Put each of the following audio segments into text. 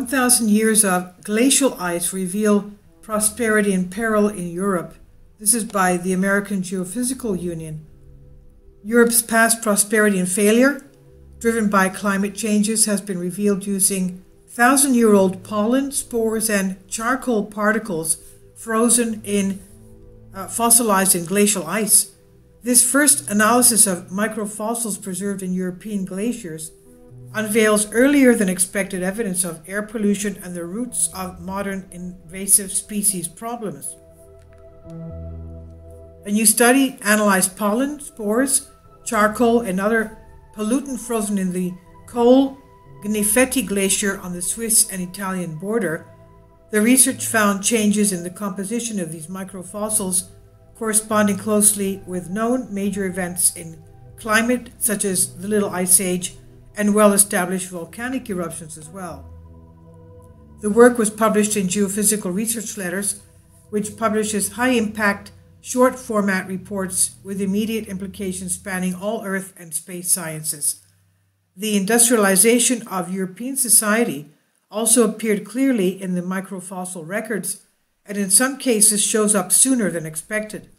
1,000 years of glacial ice reveal prosperity and peril in Europe. This is by the American Geophysical Union. Europe's past prosperity and failure, driven by climate changes, has been revealed using 1,000-year-old pollen, spores, and charcoal particles frozen in fossilized in glacial ice. This first analysis of microfossils preserved in European glaciers unveils earlier than expected evidence of air pollution and the roots of modern invasive species problems. A new study analyzed pollen, spores, charcoal, and other pollutant frozen in the Col Gnifetti Glacier on the Swiss and Italian border. The research found changes in the composition of these microfossils corresponding closely with known major events in climate, such as the Little Ice Age, and well-established volcanic eruptions as well. The work was published in Geophysical Research Letters, which publishes high-impact, short-format reports with immediate implications spanning all Earth and space sciences. The industrialization of European society also appeared clearly in the microfossil records, and in some cases shows up sooner than expected.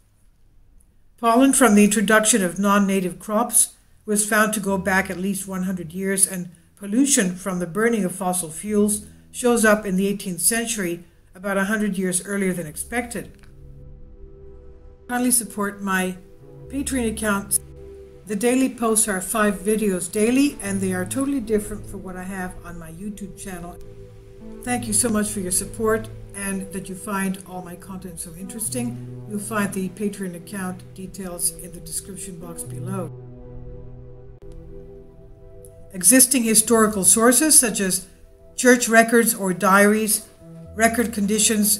Pollen from the introduction of non-native crops was found to go back at least 100 years, and pollution from the burning of fossil fuels shows up in the 18th century, about 100 years earlier than expected. Kindly support my Patreon account. The daily posts are 5 videos daily, and they are totally different from what I have on my YouTube channel. Thank you so much for your support and that you find all my content so interesting. You'll find the Patreon account details in the description box below. Existing historical sources such as church records or diaries recorded conditions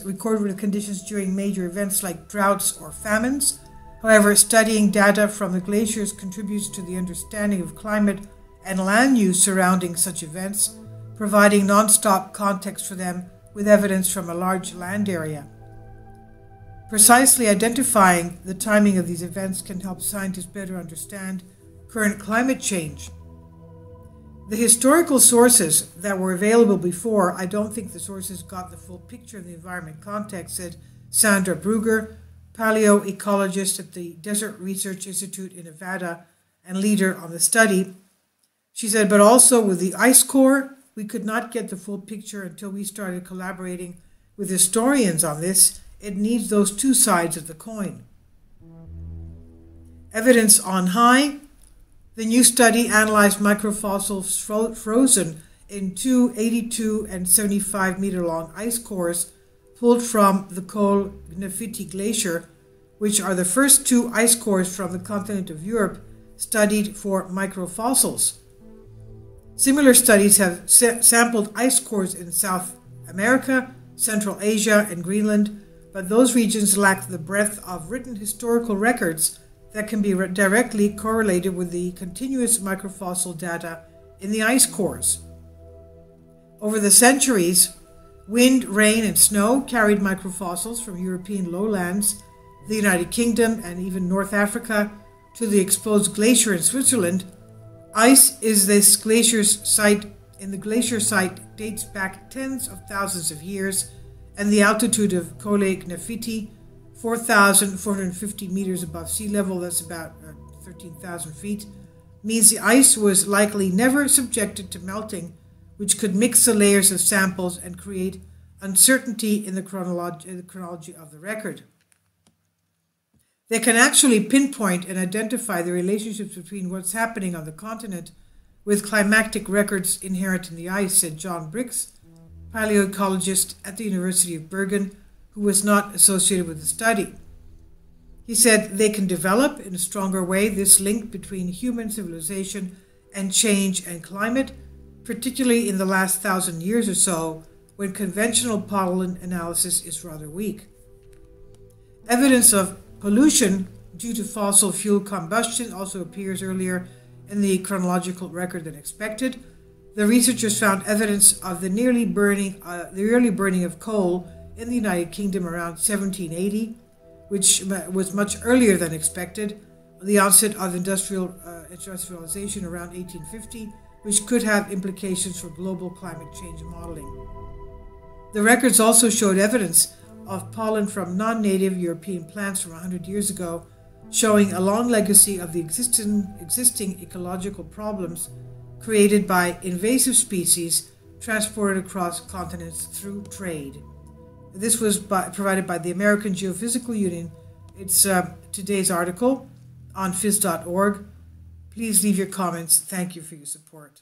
during major events like droughts or famines. However, studying data from the glaciers contributes to the understanding of climate and land use surrounding such events, providing non-stop context for them with evidence from a large land area. Precisely identifying the timing of these events can help scientists better understand current climate change. The historical sources that were available before, I don't think the sources got the full picture of the environment context, said Sandra Brugger, paleoecologist at the Desert Research Institute in Nevada and leader on the study. She said, but also with the ice core, we could not get the full picture until we started collaborating with historians on this. It needs those two sides of the coin. Evidence on high. The new study analyzed microfossils frozen in two 82 and 75 meter long ice cores pulled from the Col Gnifetti Glacier, which are the first 2 ice cores from the continent of Europe studied for microfossils. Similar studies have sampled ice cores in South America, Central Asia, and Greenland, but those regions lack the breadth of written historical records that can be directly correlated with the continuous microfossil data in the ice cores. Over the centuries, wind, rain, and snow carried microfossils from European lowlands, the United Kingdom, and even North Africa to the exposed glacier in Switzerland. Ice in the glacier site dates back tens of thousands of years, and the altitude of Col Gnifetti, 4,450 meters above sea level, that's about 13,000 feet, means the ice was likely never subjected to melting, which could mix the layers of samples and create uncertainty in the chronology of the record. They can actually pinpoint and identify the relationships between what's happening on the continent with climatic records inherent in the ice, said John Briggs, paleoecologist at the University of Bergen, who was not associated with the study. He said they can develop in a stronger way this link between human civilization and change and climate, particularly in the last 1,000 years or so, when conventional pollen analysis is rather weak. Evidence of pollution due to fossil fuel combustion also appears earlier in the chronological record than expected. The researchers found evidence of the early burning of coal in the United Kingdom around 1780, which was much earlier than expected. The onset of industrialization around 1850 which could have implications for global climate change modeling. The records also showed evidence of pollen from non-native European plants from 100 years ago, showing a long legacy of the existing ecological problems created by invasive species transported across continents through trade. This was provided by the American Geophysical Union. It's today's article on phys.org. Please leave your comments. Thank you for your support.